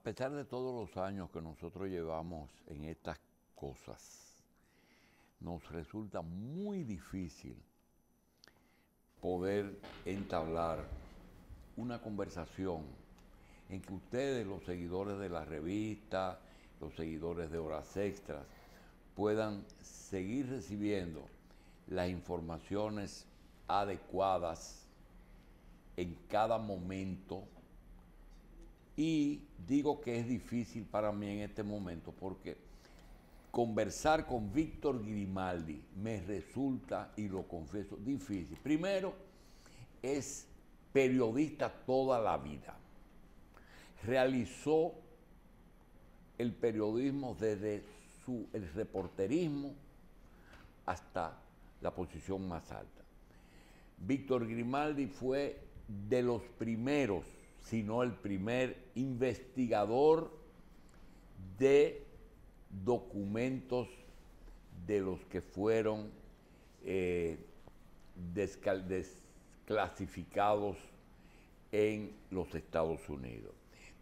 pesar de todos los años que nosotros llevamos en estas cosas, nos resulta muy difícil poder entablar una conversación en que ustedes, los seguidores de la revista, los seguidores de Horas Extras, puedan seguir recibiendo las informaciones adecuadas en cada momento. Y digo que es difícil para mí en este momento porque conversar con Víctor Grimaldi me resulta, y lo confieso, difícil. Primero, es periodista toda la vida. Realizó el periodismo desde el reporterismo hasta la posición más alta. Víctor Grimaldi fue de los primeros, si no el primer investigador de documentos de los que fueron desclasificados en los Estados Unidos.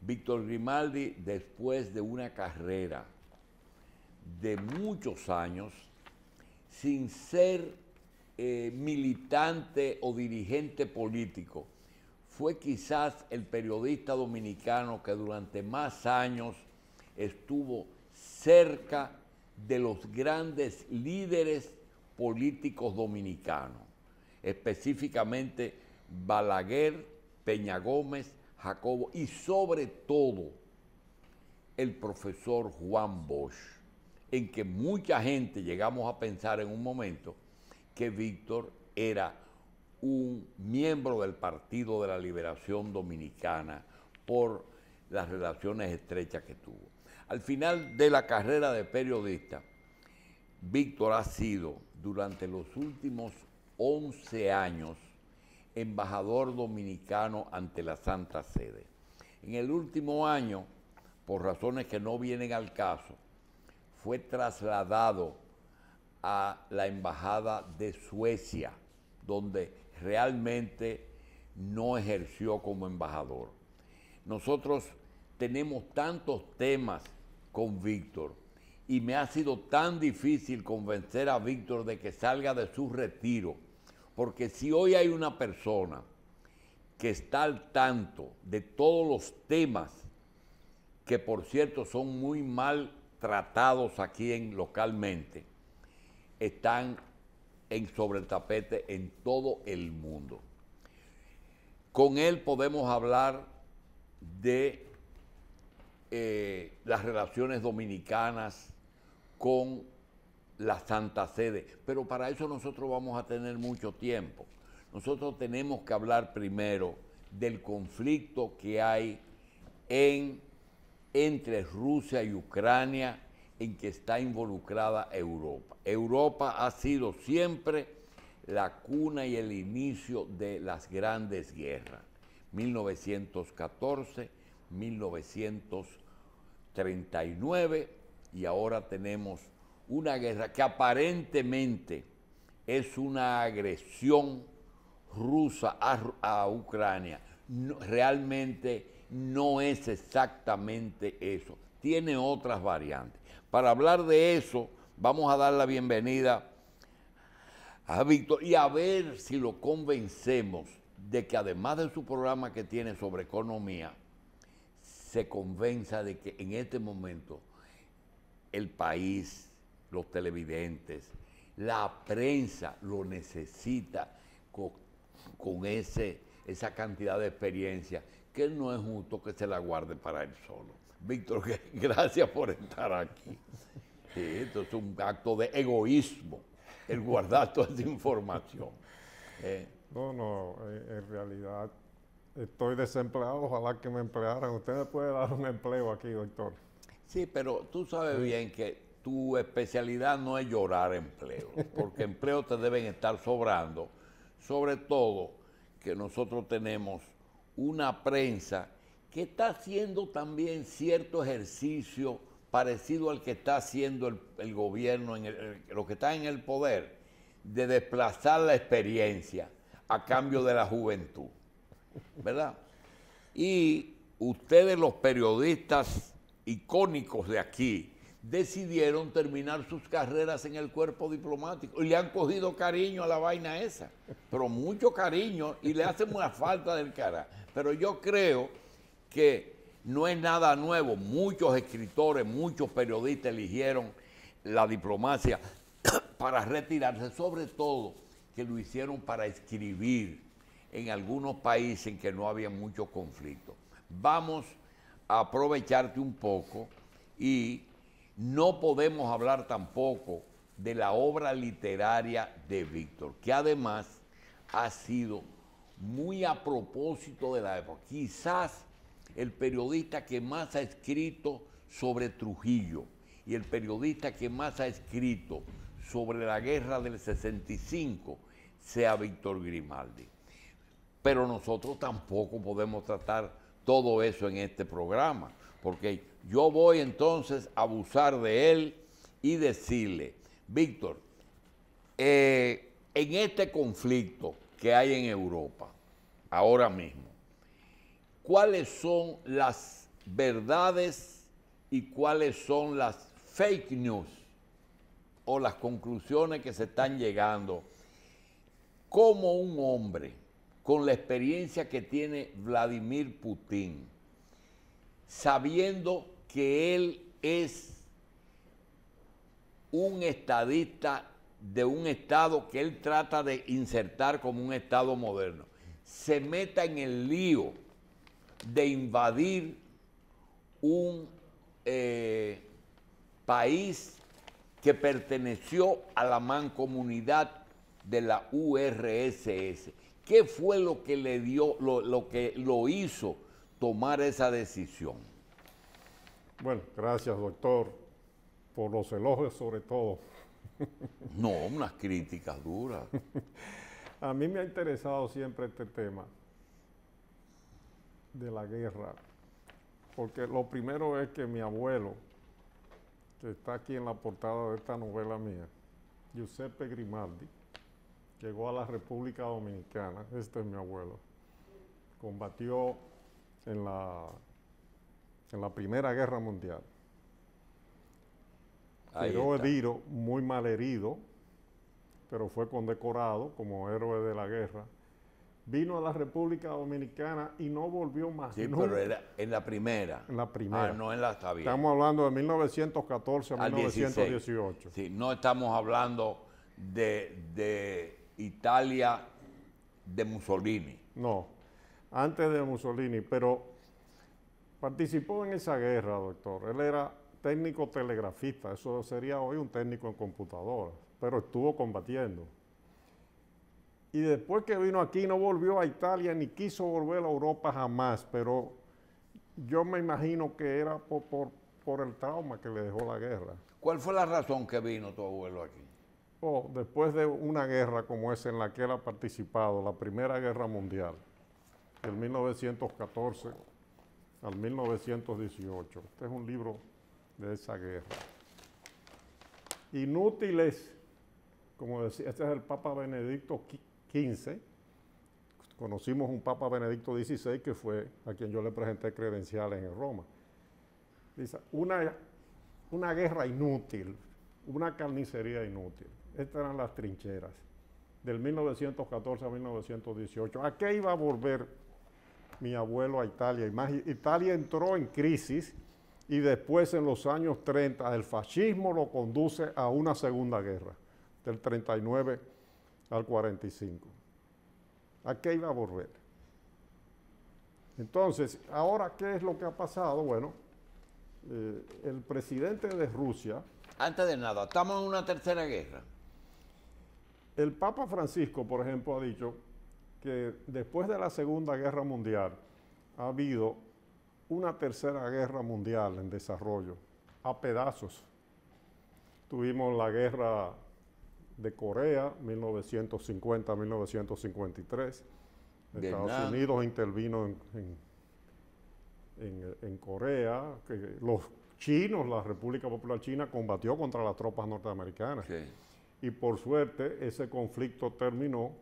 Víctor Grimaldi, después de una carrera de muchos años, sin ser militante o dirigente político, fue quizás el periodista dominicano que durante más años estuvo cerca de los grandes líderes políticos dominicanos, específicamente Balaguer, Peña Gómez, Jacobo y sobre todo el profesor Juan Bosch, en que mucha gente llegamos a pensar en un momento que Víctor era un miembro del Partido de la Liberación Dominicana por las relaciones estrechas que tuvo. Al final de la carrera de periodista, Víctor ha sido durante los últimos 11 años embajador dominicano ante la Santa Sede. En el último año, por razones que no vienen al caso, fue trasladado a la embajada de Suecia, donde realmente no ejerció como embajador. Nosotros tenemos tantos temas con Víctor y me ha sido tan difícil convencer a Víctor de que salga de su retiro, porque si hoy hay una persona que está al tanto de todos los temas, que por cierto son muy mal tratados aquí localmente, están sobre el tapete en todo el mundo. Con él podemos hablar de las relaciones dominicanas con la Santa Sede, pero para eso nosotros vamos a tener mucho tiempo. Nosotros tenemos que hablar primero del conflicto que hay entre Rusia y Ucrania, en que está involucrada Europa. Europa ha sido siempre la cuna y el inicio de las grandes guerras. 1914, 1939, y ahora tenemos una guerra que aparentemente es una agresión rusa a Ucrania. No, realmente no es exactamente eso. Tiene otras variantes. Para hablar de eso, vamos a dar la bienvenida a Víctor y a ver si lo convencemos de que además de su programa que tiene sobre economía, se convenza de que en este momento el país, los televidentes, la prensa lo necesita con esa cantidad de experiencia que no es justo que se la guarde para él solo. Víctor, gracias por estar aquí. Sí, esto es un acto de egoísmo, el guardar toda esa información. No, en realidad estoy desempleado, ojalá que me emplearan. Usted me puede dar un empleo aquí, doctor. Sí, pero tú sabes bien que tu especialidad no es llorar empleo, porque empleos te deben estar sobrando, sobre todo que nosotros tenemos una prensa que está haciendo también cierto ejercicio parecido al que está haciendo el gobierno, los que están en el poder, de desplazar la experiencia a cambio de la juventud, ¿verdad? Y ustedes los periodistas icónicos de aquí decidieron terminar sus carreras en el cuerpo diplomático y le han cogido cariño a la vaina esa, pero mucho cariño, y le hacen una falta del cara. Pero yo creo que no es nada nuevo. Muchos escritores, muchos periodistas eligieron la diplomacia para retirarse, sobre todo que lo hicieron para escribir en algunos países en que no había mucho conflicto. Vamos a aprovecharte un poco, y no podemos hablar tampoco de la obra literaria de Víctor, que además ha sido muy a propósito de la época. Quizás el periodista que más ha escrito sobre Trujillo y el periodista que más ha escrito sobre la guerra del 65 sea Víctor Grimaldi. Pero nosotros tampoco podemos tratar todo eso en este programa, porque yo voy entonces a abusar de él y decirle: Víctor, en este conflicto que hay en Europa ahora mismo, ¿cuáles son las verdades y cuáles son las fake news o las conclusiones que se están llegando? Como un hombre con la experiencia que tiene Vladimir Putin, sabiendo que él es un estadista de un estado que él trata de insertar como un estado moderno, se meta en el lío de invadir un país que perteneció a la mancomunidad de la URSS? ¿Qué fue lo que le dio, lo que lo hizo tomar esa decisión? Bueno, gracias, doctor, por los elogios sobre todo. No, unas críticas duras. A mí me ha interesado siempre este tema de la guerra, porque lo primero es que mi abuelo, que está aquí en la portada de esta novela mía, Giuseppe Grimaldi, llegó a la República Dominicana. Este es mi abuelo. Combatió en la Primera Guerra Mundial. Quedó herido, muy mal herido, pero fue condecorado como héroe de la guerra. Vino a la República Dominicana y no volvió más. Sí, pero era en la primera. En la primera. Ah, no en la, está bien. Estamos hablando de 1914 a 1918. 16. Sí, no estamos hablando de Italia de Mussolini. No, antes de Mussolini, pero participó en esa guerra, doctor. Él era técnico telegrafista, eso sería hoy un técnico en computadora, pero estuvo combatiendo. Y después que vino aquí no volvió a Italia ni quiso volver a Europa jamás, pero yo me imagino que era por el trauma que le dejó la guerra. ¿Cuál fue la razón que vino tu abuelo aquí? Después de una guerra como esa en la que él ha participado, la Primera Guerra Mundial, del 1914 al 1918. Este es un libro de esa guerra. Inútiles, como decía, este es el Papa Benedicto XV. Conocimos un Papa Benedicto XVI que fue a quien yo le presenté credenciales en Roma. Dice, una guerra inútil, una carnicería inútil. Estas eran las trincheras del 1914 a 1918. ¿A qué iba a volver mi abuelo a Italia? Italia entró en crisis y después en los años 30 el fascismo lo conduce a una segunda guerra, del 39 al 45. ¿A qué iba a volver? Entonces, ahora, ¿qué es lo que ha pasado? Bueno, el presidente de Rusia... Antes de nada, estamos en una tercera guerra. El Papa Francisco, por ejemplo, ha dicho que después de la Segunda Guerra Mundial ha habido una tercera guerra mundial en desarrollo, a pedazos. Tuvimos la guerra de Corea, 1950-1953. Estados Unidos intervino en Corea. Los chinos, la República Popular China, combatió contra las tropas norteamericanas. Sí. Y por suerte ese conflicto terminó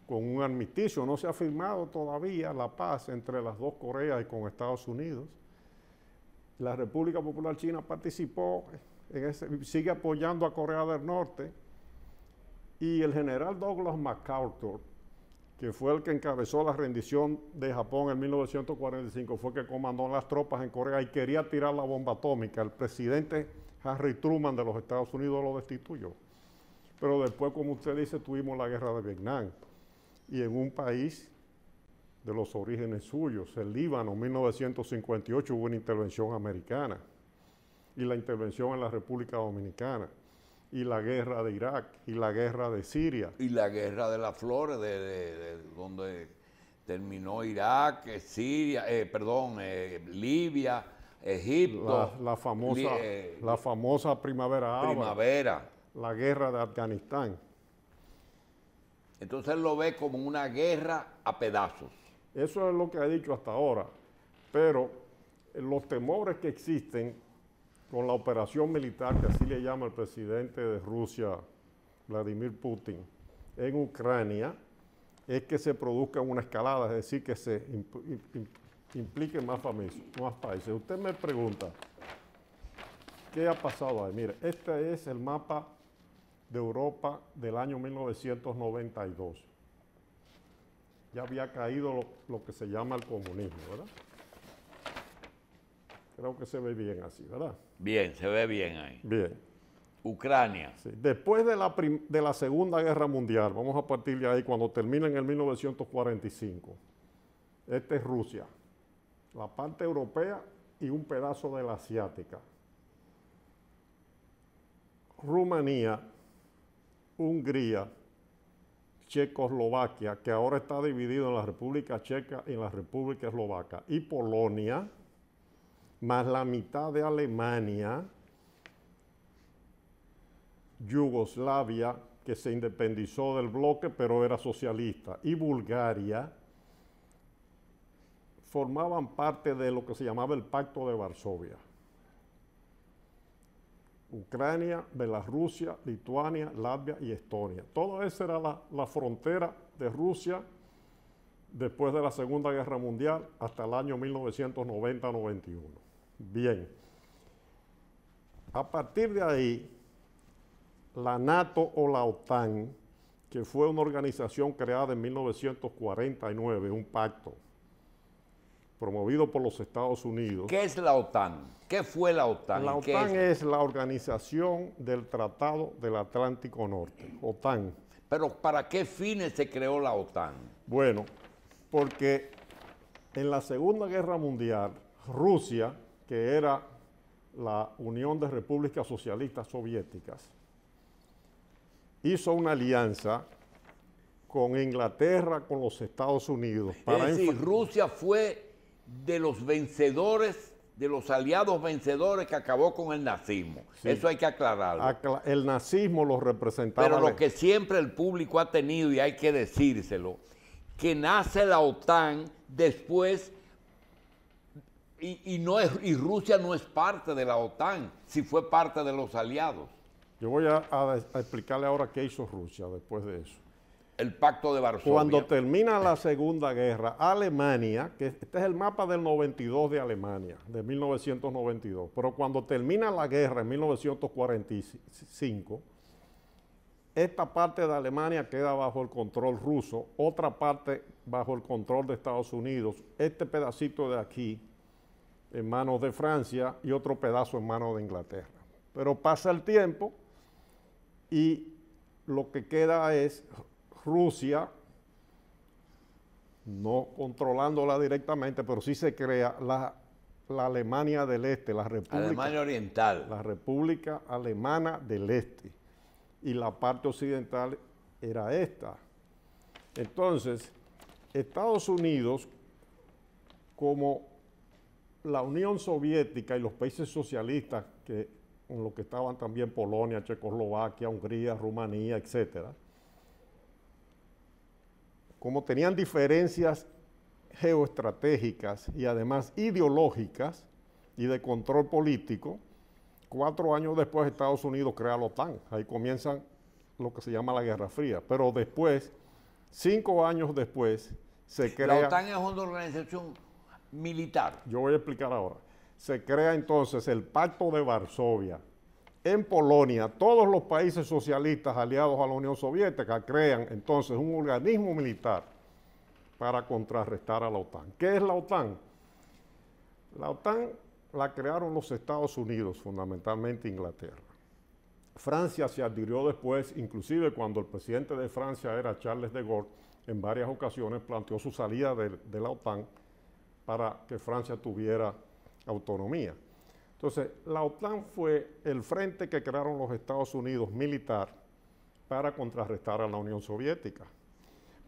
con un armisticio. No se ha firmado todavía la paz entre las dos Coreas y con Estados Unidos. La República Popular China participó en ese, sigue apoyando a Corea del Norte, y el general Douglas MacArthur, que fue el que encabezó la rendición de Japón en 1945, fue el que comandó las tropas en Corea y quería tirar la bomba atómica. El presidente Harry Truman de los Estados Unidos lo destituyó. Pero después, como usted dice, tuvimos la guerra de Vietnam. Y en un país de los orígenes suyos, el Líbano, en 1958 hubo una intervención americana. Y la intervención en la República Dominicana. Y la guerra de Irak, y la guerra de Siria. Y la guerra de las flores, donde terminó Irak, Siria, Libia, Egipto. La famosa primavera árabe. La guerra de Afganistán. Entonces él lo ve como una guerra a pedazos. Eso es lo que ha dicho hasta ahora. Pero los temores que existen con la operación militar, que así le llama el presidente de Rusia, Vladimir Putin, en Ucrania, es que se produzca una escalada, es decir, que se implique más países. Usted me pregunta, ¿qué ha pasado ahí? Mire, este es el mapa de Europa del año 1992. Ya había caído lo que se llama el comunismo, ¿verdad? Creo que se ve bien así, ¿verdad? Bien, se ve bien ahí. Bien. Ucrania. Sí. Después de la Segunda Guerra Mundial, vamos a partir de ahí, cuando termina en el 1945, esta es Rusia, la parte europea y un pedazo de la asiática. Rumanía, Hungría, Checoslovaquia, que ahora está dividido en la República Checa y en la República Eslovaca, y Polonia, más la mitad de Alemania, Yugoslavia, que se independizó del bloque pero era socialista, y Bulgaria, formaban parte de lo que se llamaba el Pacto de Varsovia. Ucrania, Bielorrusia, Lituania, Latvia y Estonia. Todo eso era la frontera de Rusia después de la Segunda Guerra Mundial hasta el año 1990-91. Bien. A partir de ahí, la NATO o la OTAN, que fue una organización creada en 1949, un pacto promovido por los Estados Unidos. ¿Qué es la OTAN? ¿Qué fue la OTAN? La OTAN es la Organización del Tratado del Atlántico Norte, OTAN. Pero ¿para qué fines se creó la OTAN? Bueno, porque en la Segunda Guerra Mundial, Rusia, que era la Unión de Repúblicas Socialistas Soviéticas, hizo una alianza con Inglaterra, con los Estados Unidos. Es decir, Rusia fue de los vencedores, de los aliados vencedores que acabó con el nazismo. Sí. Eso hay que aclararlo. El nazismo lo representaba. Pero lo que siempre el público ha tenido, y hay que decírselo, que nace la OTAN después, y Rusia no es parte de la OTAN, si fue parte de los aliados. Yo voy a explicarle ahora qué hizo Rusia después de eso. El Pacto de Varsovia. Cuando termina la Segunda Guerra, Alemania, que este es el mapa del 92 de Alemania, de 1992, pero cuando termina la guerra en 1945, esta parte de Alemania queda bajo el control ruso, otra parte bajo el control de Estados Unidos, este pedacito de aquí en manos de Francia y otro pedazo en manos de Inglaterra. Pero pasa el tiempo y lo que queda es Rusia, no controlándola directamente, pero sí se crea la Alemania del Este, la República Alemania Oriental. La República Alemana del Este. Y la parte occidental era esta. Entonces, Estados Unidos, como la Unión Soviética y los países socialistas, en lo que estaban también Polonia, Checoslovaquia, Hungría, Rumanía, etcétera, como tenían diferencias geoestratégicas y además ideológicas y de control político, 4 años después Estados Unidos crea la OTAN. Ahí comienzan lo que se llama la Guerra Fría. Pero después 5 años después se crea... La OTAN es una organización militar. Yo voy a explicar ahora. Se crea entonces el Pacto de Varsovia. En Polonia, todos los países socialistas aliados a la Unión Soviética crean entonces un organismo militar para contrarrestar a la OTAN. ¿Qué es la OTAN? La OTAN la crearon los Estados Unidos, fundamentalmente Inglaterra. Francia se adhirió después, inclusive cuando el presidente de Francia era Charles de Gaulle, en varias ocasiones planteó su salida de la OTAN para que Francia tuviera autonomía. Entonces, la OTAN fue el frente que crearon los Estados Unidos militar para contrarrestar a la Unión Soviética.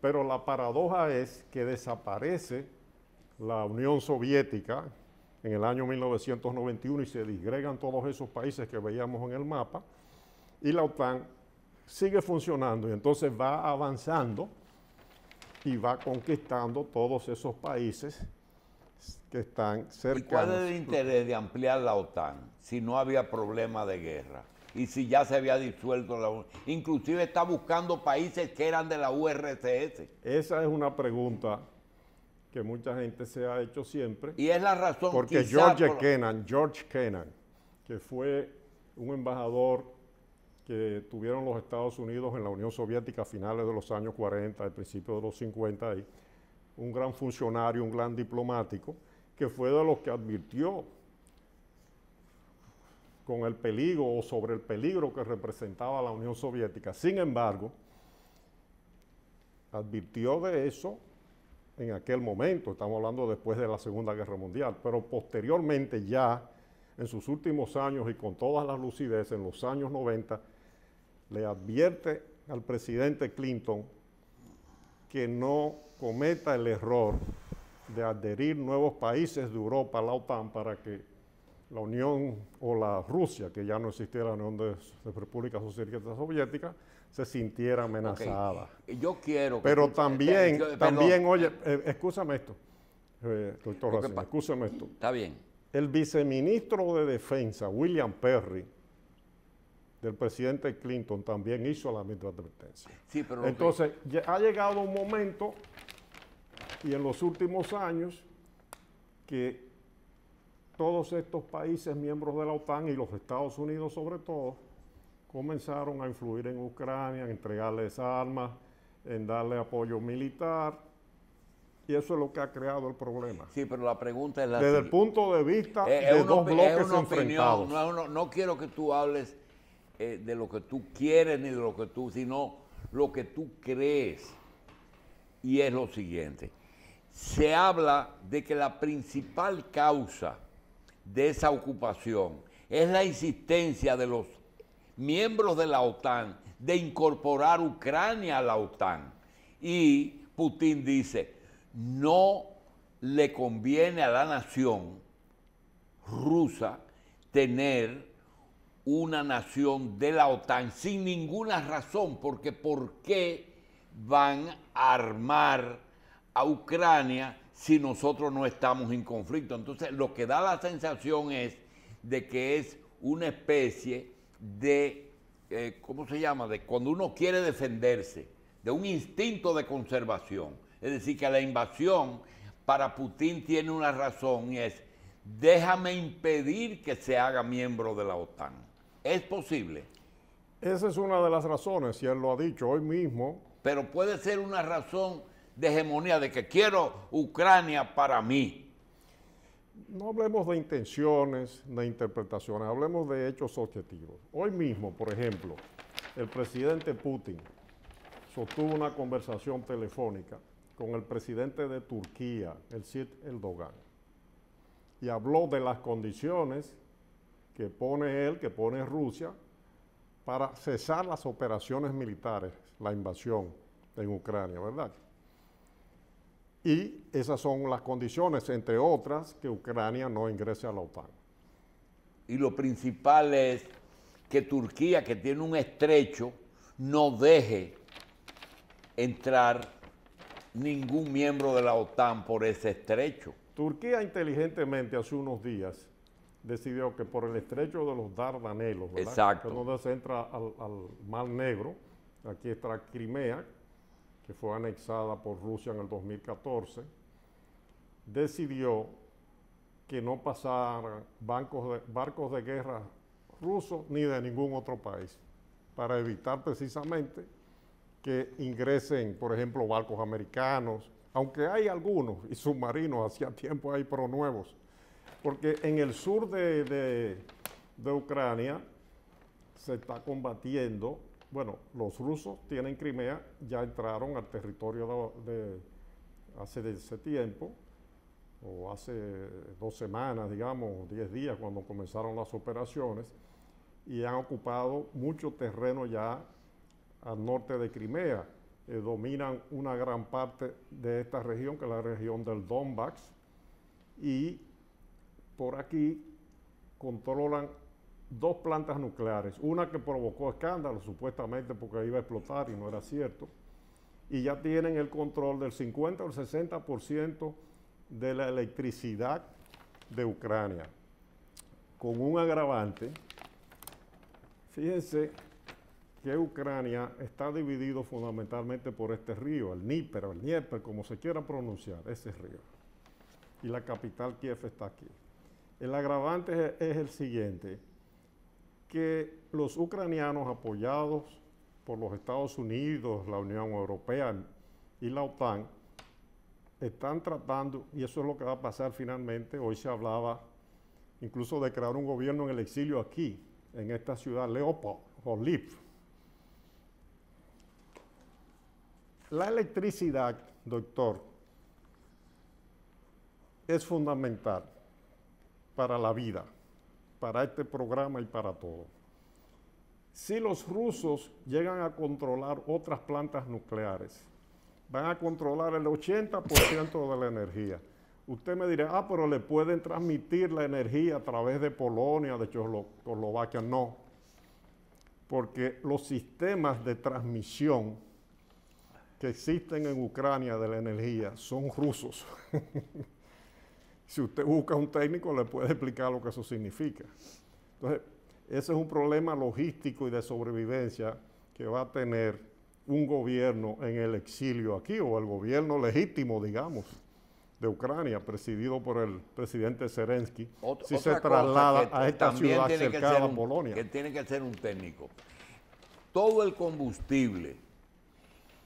Pero la paradoja es que desaparece la Unión Soviética en el año 1991 y se disgregan todos esos países que veíamos en el mapa, y la OTAN sigue funcionando y entonces va avanzando y va conquistando todos esos países que están cercanos. ¿Y cuál es el interés de ampliar la OTAN si no había problema de guerra? Y si ya se había disuelto la OTAN, inclusive está buscando países que eran de la URSS. Esa es una pregunta que mucha gente se ha hecho siempre. Y es la razón porque George Kennan, que fue un embajador que tuvieron los Estados Unidos en la Unión Soviética a finales de los años 40, al principio de los 50, ahí, un gran funcionario, un gran diplomático, que fue de los que advirtió con el peligro o sobre el peligro que representaba la Unión Soviética. Sin embargo, advirtió de eso en aquel momento, estamos hablando después de la Segunda Guerra Mundial, pero posteriormente ya, en sus últimos años y con toda la lucidez, en los años 90, le advierte al presidente Clinton que no cometa el error de adherir nuevos países de Europa a la OTAN para que la Unión o la Rusia, que ya no existía la Unión de Repúblicas Socialistas Soviéticas, se sintiera amenazada. Okay. Yo quiero... Pero también, oye, escúchame esto, doctor Racine, escúchame esto. Está bien. El viceministro de Defensa, William Perry, del presidente Clinton, también hizo la misma advertencia. Sí, pero entonces, ha llegado un momento, y en los últimos años, que todos estos países miembros de la OTAN y los Estados Unidos sobre todo, comenzaron a influir en Ucrania, en entregarles armas, en darle apoyo militar, y eso es lo que ha creado el problema. Sí, pero la pregunta es la desde el punto de vista de dos bloques enfrentados. No quiero que tú hables de lo que tú quieres ni de lo que tú, sino lo que tú crees. Y es lo siguiente. Se habla de que la principal causa de esa ocupación es la insistencia de los miembros de la OTAN de incorporar Ucrania a la OTAN. Y Putin dice, no le conviene a la nación rusa tener una nación de la OTAN sin ninguna razón, porque ¿por qué van a armar a Ucrania si nosotros no estamos en conflicto? Entonces, lo que da la sensación es de que es una especie de, ¿cómo se llama? De cuando uno quiere defenderse, de un instinto de conservación. Es decir, que la invasión para Putin tiene una razón y es, déjame impedir que se haga miembro de la OTAN. ¿Es posible? Esa es una de las razones, y él lo ha dicho hoy mismo. Pero puede ser una razón de hegemonía, de que quiero Ucrania para mí. No hablemos de intenciones, de interpretaciones, hablemos de hechos objetivos. Hoy mismo, por ejemplo, el presidente Putin sostuvo una conversación telefónica con el presidente de Turquía, el Recep Erdogan, y habló de las condiciones que pone él, que pone Rusia, para cesar las operaciones militares, la invasión en Ucrania, ¿verdad? Y esas son las condiciones, entre otras, que Ucrania no ingrese a la OTAN. Y lo principal es que Turquía, que tiene un estrecho, no deje entrar ningún miembro de la OTAN por ese estrecho. Turquía inteligentemente hace unos días decidió que por el estrecho de los Dardanelos, ¿verdad? Que es donde se entra al Mar Negro, aquí está Crimea, que fue anexada por Rusia en el 2014, decidió que no pasaran barcos de guerra rusos ni de ningún otro país, para evitar precisamente que ingresen, por ejemplo, barcos americanos, aunque hay algunos, y submarinos, hacía tiempo hay pero nuevos, porque en el sur de Ucrania se está combatiendo, bueno, los rusos tienen Crimea, ya entraron al territorio hace ese tiempo, o hace 2 semanas, digamos, 10 días, cuando comenzaron las operaciones, y han ocupado mucho terreno ya al norte de Crimea. Dominan una gran parte de esta región, que es la región del Donbass, y por aquí controlan 2 plantas nucleares, una que provocó escándalo supuestamente porque iba a explotar y no era cierto, y ya tienen el control del 50 o el 60% de la electricidad de Ucrania, con un agravante. Fíjense que Ucrania está dividido fundamentalmente por este río, el Dnieper o el Dnieper, como se quiera pronunciar, ese río, y la capital Kiev está aquí. El agravante es el siguiente, que los ucranianos apoyados por los Estados Unidos, la Unión Europea y la OTAN, están tratando, y eso es lo que va a pasar finalmente. Hoy se hablaba incluso de crear un gobierno en el exilio aquí, en esta ciudad, Leopold o Lviv. La electricidad, doctor, es fundamental para la vida, para este programa y para todo. Si los rusos llegan a controlar otras plantas nucleares, van a controlar el 80% de la energía. Usted me dirá, pero le pueden transmitir la energía a través de Polonia, de Checoslovaquia. No, porque los sistemas de transmisión que existen en Ucrania de la energía son rusos. Si usted busca un técnico, le puede explicar lo que eso significa. Entonces, ese es un problema logístico y de sobrevivencia que va a tener un gobierno en el exilio aquí, o el gobierno legítimo, digamos, de Ucrania, presidido por el presidente Zelensky, si se traslada a esta ciudad cercana a Polonia. Que tiene que ser un técnico. Todo el combustible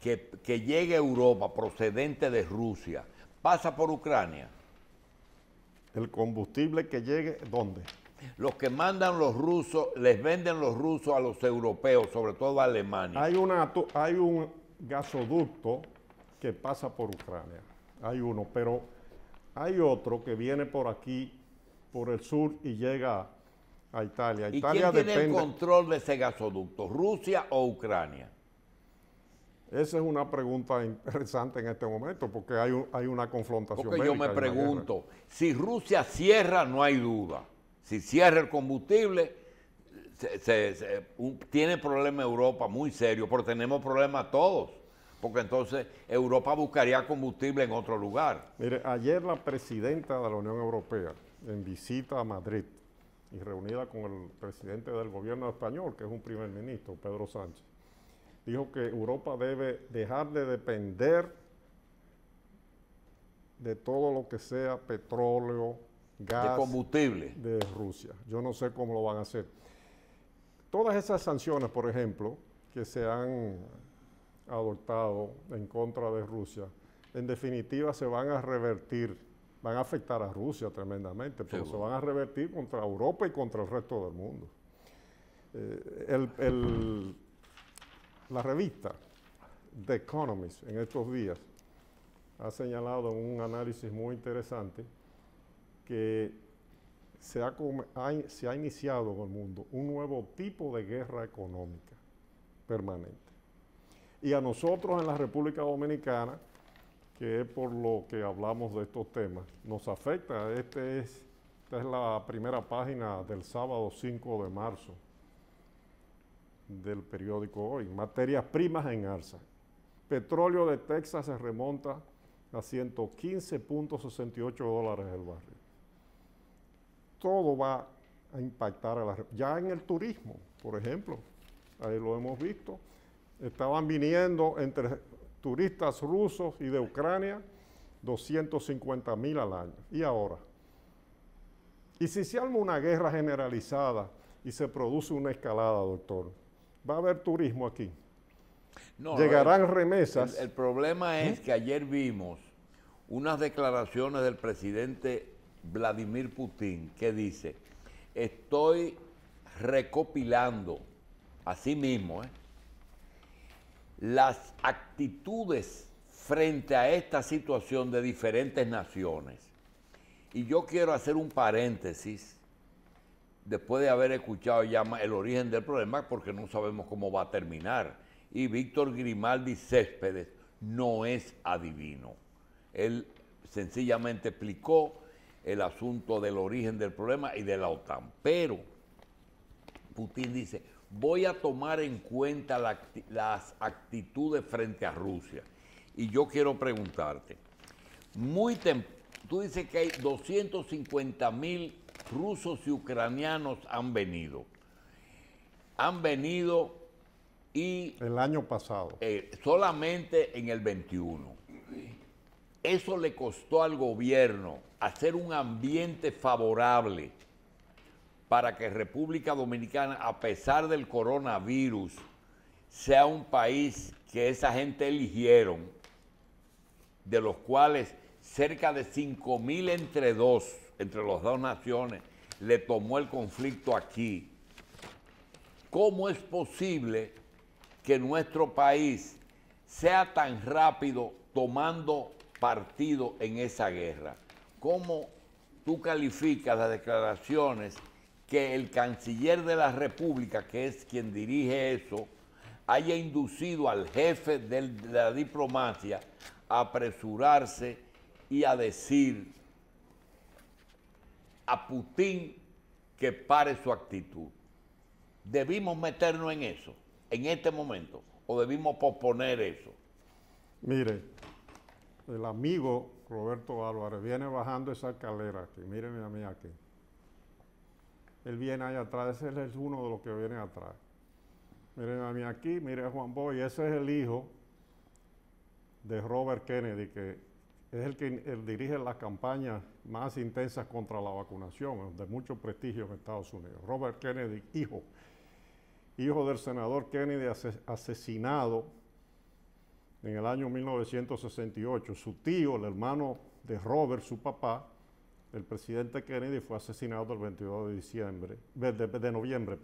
que llegue a Europa procedente de Rusia pasa por Ucrania. El combustible que llegue, ¿dónde? Los que mandan los rusos, les venden los rusos a los europeos, sobre todo a Alemania. Hay un gasoducto que pasa por Ucrania, hay uno, pero hay otro que viene por aquí, por el sur, y llega a Italia. ¿Y quién tiene el control de ese gasoducto, Rusia o Ucrania? Esa es una pregunta interesante en este momento, porque hay una confrontación. Porque yo me pregunto, si Rusia cierra, no hay duda. Si cierra el combustible, tiene problema Europa muy serio, pero tenemos problemas todos, porque entonces Europa buscaría combustible en otro lugar. Mire, ayer la presidenta de la Unión Europea, en visita a Madrid, y reunida con el presidente del gobierno español, que es un primer ministro, Pedro Sánchez, dijo que Europa debe dejar de depender de todo lo que sea petróleo, gas, de combustible de Rusia. Yo no sé cómo lo van a hacer. Todas esas sanciones, por ejemplo, que se han adoptado en contra de Rusia, en definitiva se van a revertir, van a afectar a Rusia tremendamente, pero se van a revertir contra Europa y contra el resto del mundo. La revista The Economist en estos días ha señalado en un análisis muy interesante que se ha iniciado en el mundo un nuevo tipo de guerra económica permanente. Y a nosotros en la República Dominicana, que es por lo que hablamos de estos temas, nos afecta. Esta es la primera página del sábado 5 de marzo del periódico Hoy. Materias primas en alza. Petróleo de Texas se remonta a $115.68 el barril. Todo va a impactar a la... Ya en el turismo, por ejemplo, ahí lo hemos visto, estaban viniendo turistas rusos y de Ucrania, 250.000 al año. ¿Y ahora? ¿Y si se arma una guerra generalizada y se produce una escalada, doctor? ¿Va a haber turismo aquí? No, ¿Llegarán remesas? El problema es que ayer vimos unas declaraciones del presidente Vladimir Putin que dice, estoy recopilando, así mismo, las actitudes frente a esta situación de diferentes naciones. Y yo quiero hacer un paréntesis, después de haber escuchado ya el origen del problema, porque no sabemos cómo va a terminar. Y Víctor Grimaldi Céspedes no es adivino. Él sencillamente explicó el asunto del origen del problema y de la OTAN. Pero Putin dice, voy a tomar en cuenta las actitudes frente a Rusia. Y yo quiero preguntarte, tú dices que hay 250.000 rusos y ucranianos han venido. Han venido y... El año pasado. Solamente en el 21. Eso le costó al gobierno hacer un ambiente favorable para que República Dominicana, a pesar del coronavirus, sea un país que esa gente eligieron, de los cuales cerca de 5.000 entre las dos naciones, le tomó el conflicto aquí. ¿Cómo es posible que nuestro país sea tan rápido tomando partido en esa guerra? ¿Cómo tú calificas las declaraciones que el canciller de la República, que es quien dirige eso, haya inducido al jefe de la diplomacia a apresurarse y a decir a Putin que pare su actitud? ¿Debimos meternos en eso en este momento o debimos posponer eso? Mire, el amigo Roberto Álvarez viene bajando esa escalera aquí, mírenme a mí aquí. Él viene allá atrás, ese es uno de los que viene atrás. Miren a mí aquí, miren a Juan Bosch, ese es el hijo de Robert Kennedy, que es el que dirige las campañas más intensas contra la vacunación, de mucho prestigio en Estados Unidos. Robert Kennedy, hijo del senador Kennedy, asesinado en el año 1968. Su tío, el hermano de Robert, su papá, el presidente Kennedy, fue asesinado el 22 de noviembre,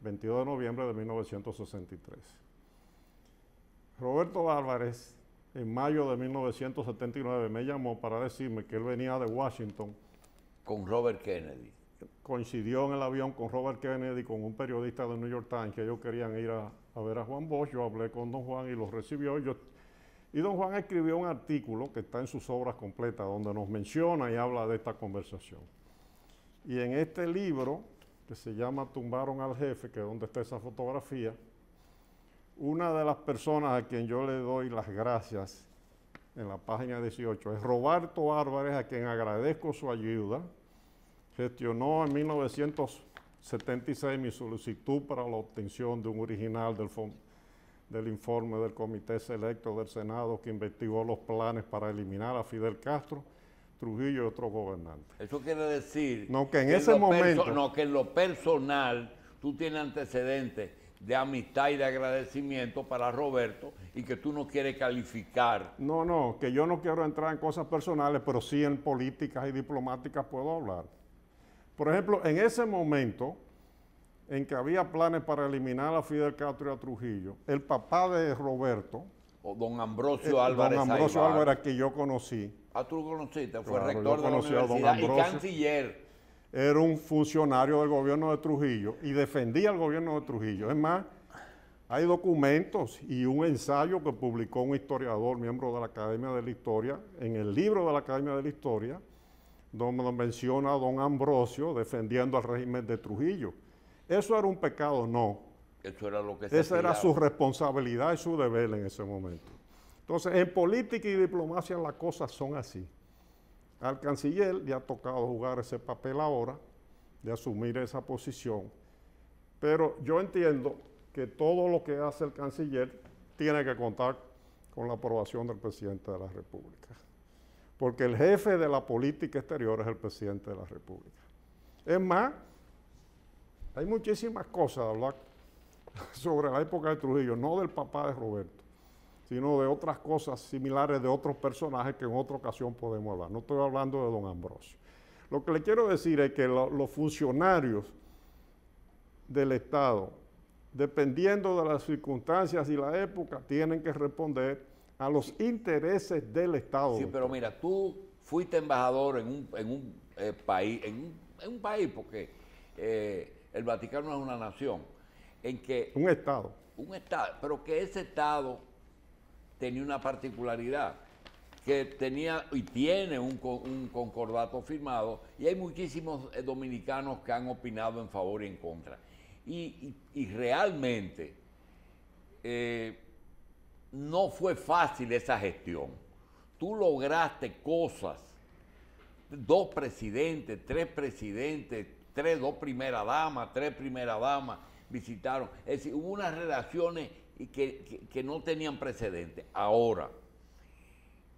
22 de noviembre de 1963. Roberto Álvarez, en mayo de 1979, me llamó para decirme que él venía de Washington. Con Robert Kennedy. Coincidió en el avión con Robert Kennedy, con un periodista del New York Times, que ellos querían ir a ver a Juan Bosch. Yo hablé con don Juan y lo recibió. Y don Juan escribió un artículo que está en sus obras completas, donde nos menciona y habla de esta conversación. Y en este libro, que se llama Tumbaron al Jefe, que es donde está esa fotografía, una de las personas a quien yo le doy las gracias en la página 18 es Roberto Álvarez, a quien agradezco su ayuda. Gestionó en 1976 mi solicitud para la obtención de un original del informe del Comité Selecto del Senado que investigó los planes para eliminar a Fidel Castro, Trujillo y otros gobernantes. Eso quiere decir que en lo personal tú tienes antecedentes de amistad y de agradecimiento para Roberto y que tú no quieres calificar. No, que yo no quiero entrar en cosas personales, pero sí en políticas y diplomáticas puedo hablar. Por ejemplo, en ese momento en que había planes para eliminar a Fidel Castro y a Trujillo, el papá de Roberto, o don Ambrosio Álvarez, que yo conocí. Ah, tú lo conociste, fue claro, rector de la universidad y canciller. Era un funcionario del gobierno de Trujillo y defendía al gobierno de Trujillo. Es más, hay documentos y un ensayo que publicó un historiador, miembro de la Academia de la Historia, en el libro de la Academia de la Historia, donde menciona a don Ambrosio defendiendo al régimen de Trujillo. ¿Eso era un pecado? No. Eso era lo que Esa era su responsabilidad y su deber en ese momento. Entonces, en política y diplomacia las cosas son así. Al canciller le ha tocado jugar ese papel ahora, de asumir esa posición, pero yo entiendo que todo lo que hace el canciller tiene que contar con la aprobación del presidente de la República. Porque el jefe de la política exterior es el presidente de la República. Es más, hay muchísimas cosas a hablar sobre la época de Trujillo, no del papá de Roberto, sino de otras cosas similares de otros personajes que en otra ocasión podemos hablar. No estoy hablando de don Ambrosio. Lo que le quiero decir es que los funcionarios del Estado, dependiendo de las circunstancias y la época, tienen que responder a los intereses del Estado. Sí, pero mira, tú fuiste embajador en un país, en un país, porque el Vaticano es una nación, en que... Un Estado. Un Estado, pero que ese Estado tenía una particularidad, que tenía y tiene un concordato firmado, y hay muchísimos dominicanos que han opinado en favor y en contra. Y realmente no fue fácil esa gestión. Tú lograste cosas, 2 presidentes, 3 presidentes, 2 primeras damas, 3 primeras damas visitaron. Es decir, hubo unas relaciones que no tenían precedentes. Ahora,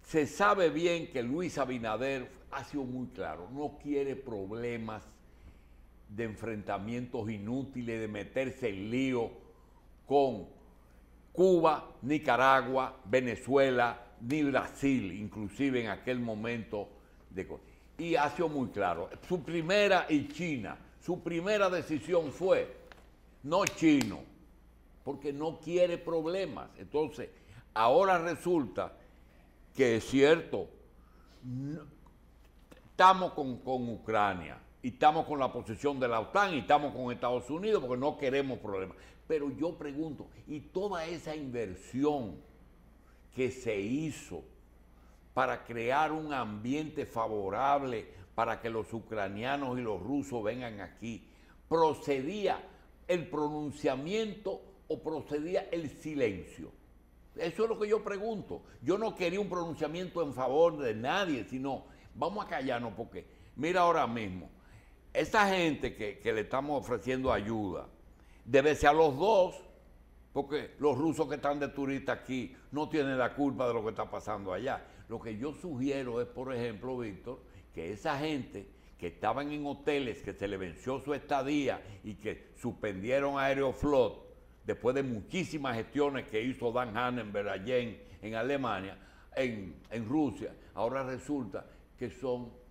se sabe bien que Luis Abinader ha sido muy claro, no quiere problemas de enfrentamientos inútiles, de meterse en lío con Cuba, Nicaragua, Venezuela, ni Brasil, inclusive en aquel momento. Y ha sido muy claro. Su primera decisión fue no chino, porque no quiere problemas. Entonces, ahora resulta que es cierto, estamos con Ucrania, y estamos con la posición de la OTAN, y estamos con Estados Unidos, porque no queremos problemas. Pero yo pregunto, ¿y toda esa inversión que se hizo para crear un ambiente favorable para que los ucranianos y los rusos vengan aquí, procedía el pronunciamiento o procedía el silencio? Eso es lo que yo pregunto. Yo no quería un pronunciamiento en favor de nadie, sino vamos a callarnos, porque mira ahora mismo, esa gente que le estamos ofreciendo ayuda, debe ser a los dos, porque los rusos que están de turistas aquí no tienen la culpa de lo que está pasando allá. Lo que yo sugiero es, por ejemplo, Víctor, que esa gente que estaban en hoteles, que se le venció su estadía y que suspendieron Aeroflot, después de muchísimas gestiones que hizo Dan Hannenberg allá en Alemania, en Rusia, ahora resulta que son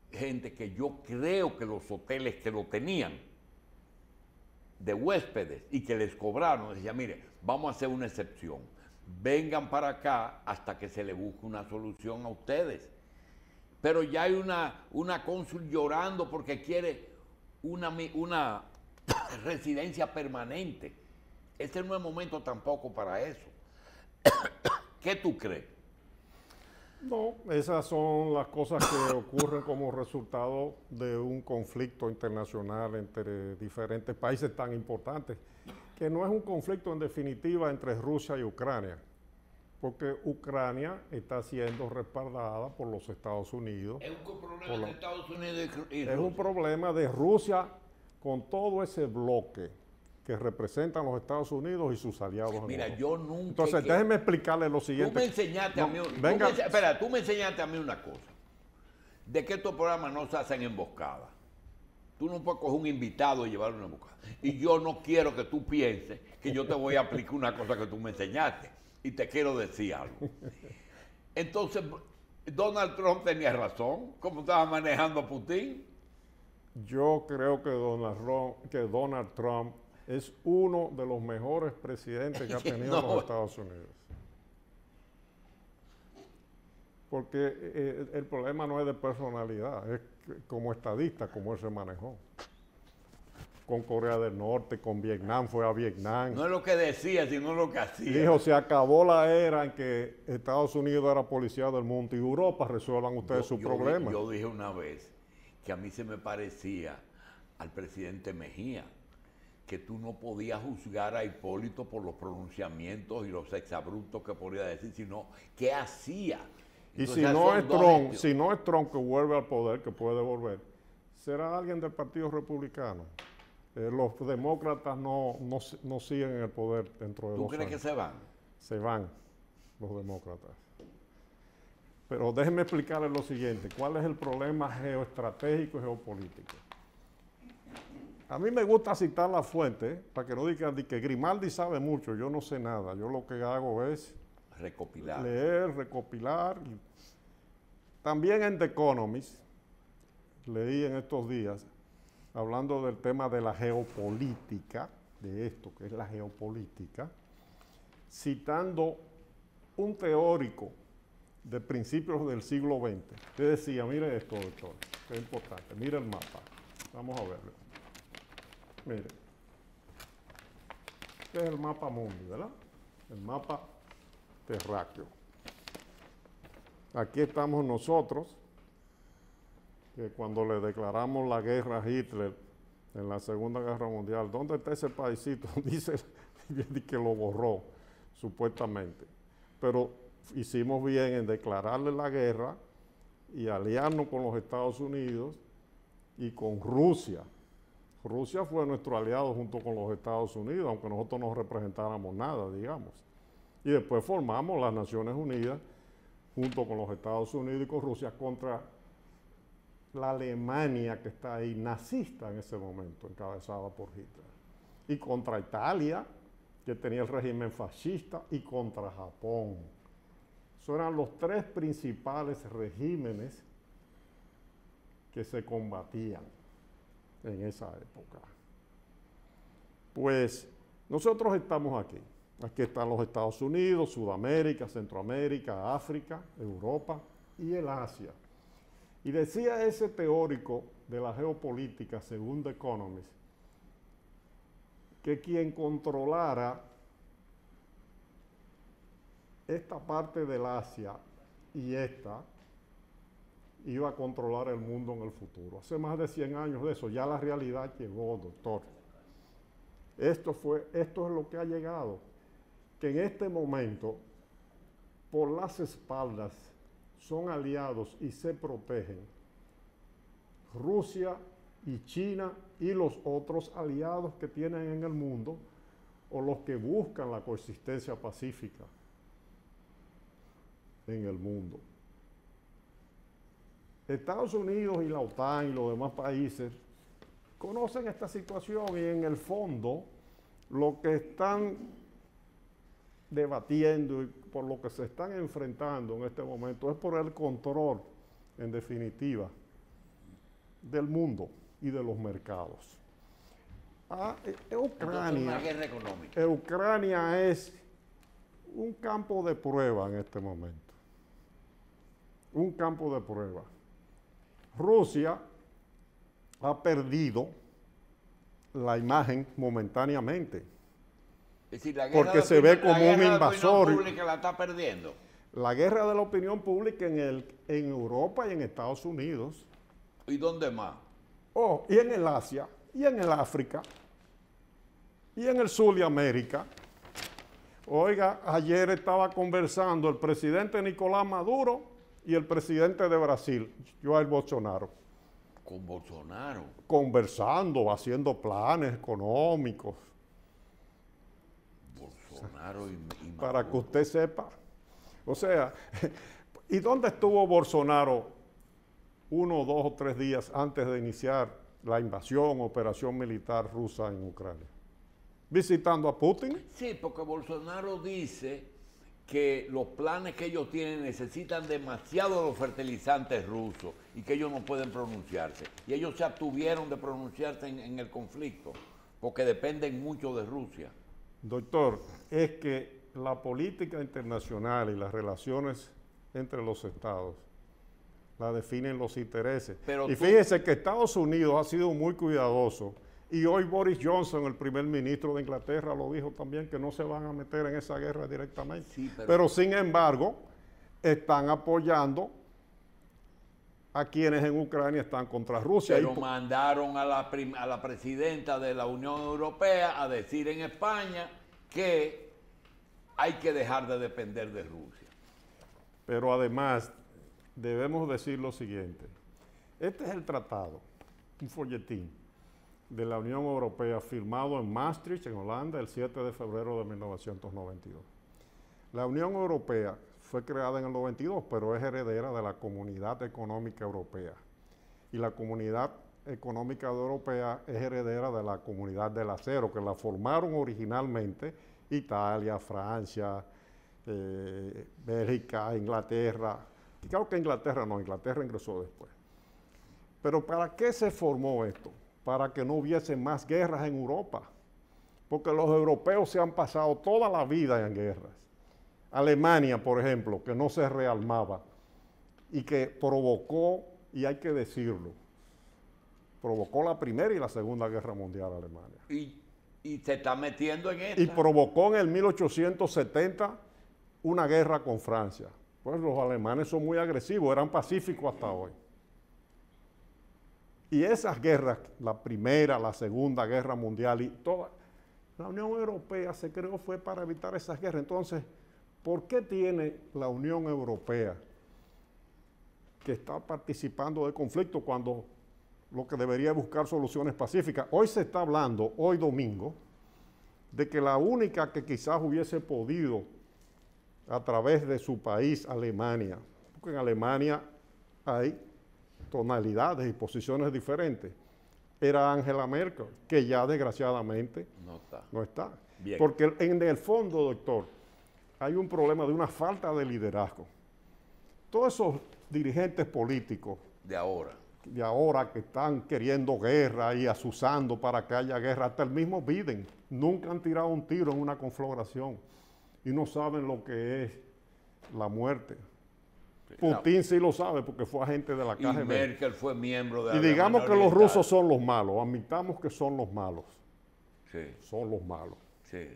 gente que yo creo que los hoteles que lo tenían de huéspedes y que les cobraron, decía, mire, vamos a hacer una excepción, vengan para acá hasta que se le busque una solución a ustedes. Pero ya hay una cónsul llorando porque quiere una residencia permanente. Este no es momento tampoco para eso. ¿Qué tú crees? No, esas son las cosas que ocurren como resultado de un conflicto internacional entre diferentes países tan importantes, que no es un conflicto en definitiva entre Rusia y Ucrania, porque Ucrania está siendo respaldada por los Estados Unidos. Es un problema de Estados Unidos y Rusia. Es un problema de Rusia con todo ese bloque que representan los Estados Unidos y sus aliados. Mira, yo nunca... Entonces, déjeme explicarle lo siguiente. Tú me enseñaste a mí... tú me enseñaste a mí una cosa. De que estos programas no se hacen emboscadas. Tú no puedes coger un invitado y llevarlo a una emboscada. Y yo no quiero que tú pienses que yo te voy a aplicar una cosa que tú me enseñaste. Y te quiero decir algo. Entonces, Donald Trump tenía razón. ¿Cómo estaba manejando a Putin? Yo creo que Donald Trump es uno de los mejores presidentes que ha tenido los Estados Unidos. Porque el problema no es de personalidad, es como estadista, como él se manejó. Con Corea del Norte, con Vietnam, fue a Vietnam. No es lo que decía, sino lo que hacía. Dijo, se acabó la era en que Estados Unidos era policía del mundo y Europa, resuelvan ustedes sus problemas. Yo dije una vez que a mí se me parecía al presidente Mejía, que tú no podías juzgar a Hipólito por los pronunciamientos y los exabruptos que podía decir, sino qué hacía. Entonces, y si no es Trump que vuelve al poder, que puede volver, será alguien del Partido Republicano. Los demócratas no siguen en el poder dentro de 2 años. ¿Tú crees que se van? Se van. los demócratas. Pero déjenme explicarles lo siguiente, ¿cuál es el problema geoestratégico y geopolítico? A mí me gusta citar la fuente, para que no digan que Grimaldi sabe mucho, yo no sé nada, yo lo que hago es recopilar. Leer, recopilar. También en The Economist, leí en estos días, hablando del tema de la geopolítica, de esto que es la geopolítica, citando un teórico de principios del siglo XX, que decía, mire esto, doctor, que es importante, mire el mapa, vamos a verlo. Mire, este es el mapa mundi, ¿verdad? El mapa terráqueo. Aquí estamos nosotros, que cuando le declaramos la guerra a Hitler en la Segunda Guerra Mundial, ¿dónde está ese paisito? Dice que lo borró, supuestamente. Pero hicimos bien en declararle la guerra y aliarnos con los Estados Unidos y con Rusia. Rusia fue nuestro aliado junto con los Estados Unidos, aunque nosotros no representáramos nada, digamos. Y después formamos las Naciones Unidas junto con los Estados Unidos y con Rusia contra la Alemania que está ahí, nazista en ese momento, encabezada por Hitler. Y contra Italia, que tenía el régimen fascista, y contra Japón. Esos eran los tres principales regímenes que se combatían en esa época. Pues nosotros estamos aquí. Aquí están los Estados Unidos, Sudamérica, Centroamérica, África, Europa y el Asia. Y decía ese teórico de la geopolítica, según The Economist, que quien controlara esta parte del Asia y esta, iba a controlar el mundo en el futuro. Hace más de 100 años de eso, ya la realidad llegó, doctor. Esto es lo que ha llegado, que en este momento, por las espaldas, son aliados y se protegen Rusia y China y los otros aliados que tienen en el mundo o los que buscan la coexistencia pacífica en el mundo. Estados Unidos y la OTAN y los demás países conocen esta situación y en el fondo lo que están debatiendo y por lo que se están enfrentando en este momento es por el control, en definitiva, del mundo y de los mercados. Una guerra económica. Ucrania es un campo de prueba en este momento. Un campo de prueba. Rusia ha perdido la imagen momentáneamente. Es decir, la porque se ve como un invasor. La opinión pública la está perdiendo. La guerra de la opinión pública en Europa y en Estados Unidos. ¿Y dónde más? Y en el Asia, y en el África, y en el sur de América. Oiga, ayer estaba conversando el presidente Nicolás Maduro y el presidente de Brasil, Jair Bolsonaro. ¿Con Bolsonaro? Conversando, haciendo planes económicos. Bolsonaro y Maduro. Para que usted sepa. O sea, ¿y dónde estuvo Bolsonaro 1, 2 o 3 días antes de iniciar la invasión, operación militar rusa en Ucrania? ¿Visitando a Putin? Sí, porque Bolsonaro dice que los planes que ellos tienen necesitan demasiado los fertilizantes rusos y que ellos no pueden pronunciarse. Y ellos se abstuvieron de pronunciarse en el conflicto porque dependen mucho de Rusia. Doctor, es que la política internacional y las relaciones entre los estados la definen los intereses. Y fíjese que Estados Unidos ha sido muy cuidadoso y hoy Boris Johnson, el primer ministro de Inglaterra, lo dijo también, que no se van a meter en esa guerra directamente. Sí, pero sin embargo, están apoyando a quienes en Ucrania están contra Rusia. Pero mandaron a la presidenta de la Unión Europea a decir en España que hay que dejar de depender de Rusia. Pero además, debemos decir lo siguiente. Este es el tratado, un folletín de la Unión Europea firmado en Maastricht, en Holanda, el 7 de febrero de 1992. La Unión Europea fue creada en el 92, pero es heredera de la Comunidad Económica Europea. Y la Comunidad Económica Europea es heredera de la Comunidad del Acero, que la formaron originalmente Italia, Francia, Bélgica, Inglaterra. Y creo que Inglaterra ingresó después. Pero ¿para qué se formó esto? Para que no hubiese más guerras en Europa. Porque los europeos se han pasado toda la vida en guerras. Alemania, por ejemplo, que no se rearmaba y que provocó, y hay que decirlo, provocó la Primera y la Segunda Guerra Mundial Alemania. Y se está metiendo en esta. Y provocó en el 1870 una guerra con Francia. Pues los alemanes son muy agresivos, eran pacíficos hasta hoy. Y esas guerras, la Primera, la Segunda Guerra Mundial y toda, la Unión Europea se creó fue para evitar esas guerras. Entonces, ¿por qué tiene la Unión Europea que está participando de conflicto cuando lo que debería buscar soluciones pacíficas? Hoy se está hablando, hoy domingo, de que la única que quizás hubiese podido a través de su país, Alemania, porque en Alemania hay tonalidades y posiciones diferentes, era Angela Merkel, que ya desgraciadamente no está. Bien. Porque en el fondo, doctor, hay un problema de una falta de liderazgo. Todos esos dirigentes políticos de ahora que están queriendo guerra y asusando para que haya guerra, hasta el mismo Biden, nunca han tirado un tiro en una conflagración y no saben lo que es la muerte. Putin sí lo sabe porque fue agente de la KGB. Y Merkel fue miembro de la Y digamos que los rusos son los malos, admitamos que son los malos. Sí. Son los malos. Sí.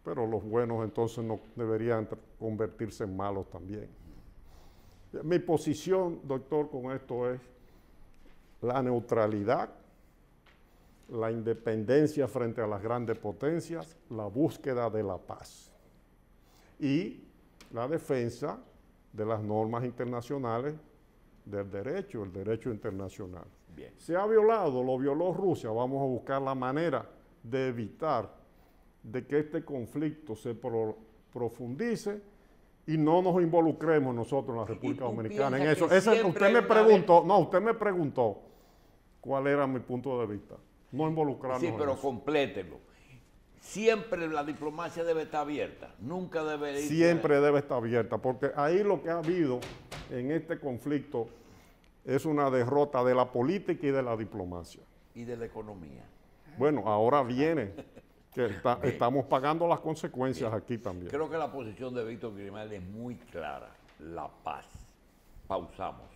Pero los buenos entonces no deberían convertirse en malos también. Mi posición, doctor, con esto es la neutralidad, la independencia frente a las grandes potencias, la búsqueda de la paz y la defensa de las normas internacionales del derecho, el derecho internacional. Bien. Se ha violado, lo violó Rusia, vamos a buscar la manera de evitar de que este conflicto se profundice y no nos involucremos nosotros en la República Dominicana en eso. Usted me preguntó cuál era mi punto de vista. No involucrarnos Sí, pero en eso. complételo. Siempre la diplomacia debe estar abierta, nunca debe ir. Siempre debe estar abierta, porque ahí lo que ha habido en este conflicto es una derrota de la política y de la diplomacia. Y de la economía. Bueno, ahora viene que estamos pagando las consecuencias aquí también. Creo que la posición de Víctor Grimaldi es muy clara, la paz. Pausamos.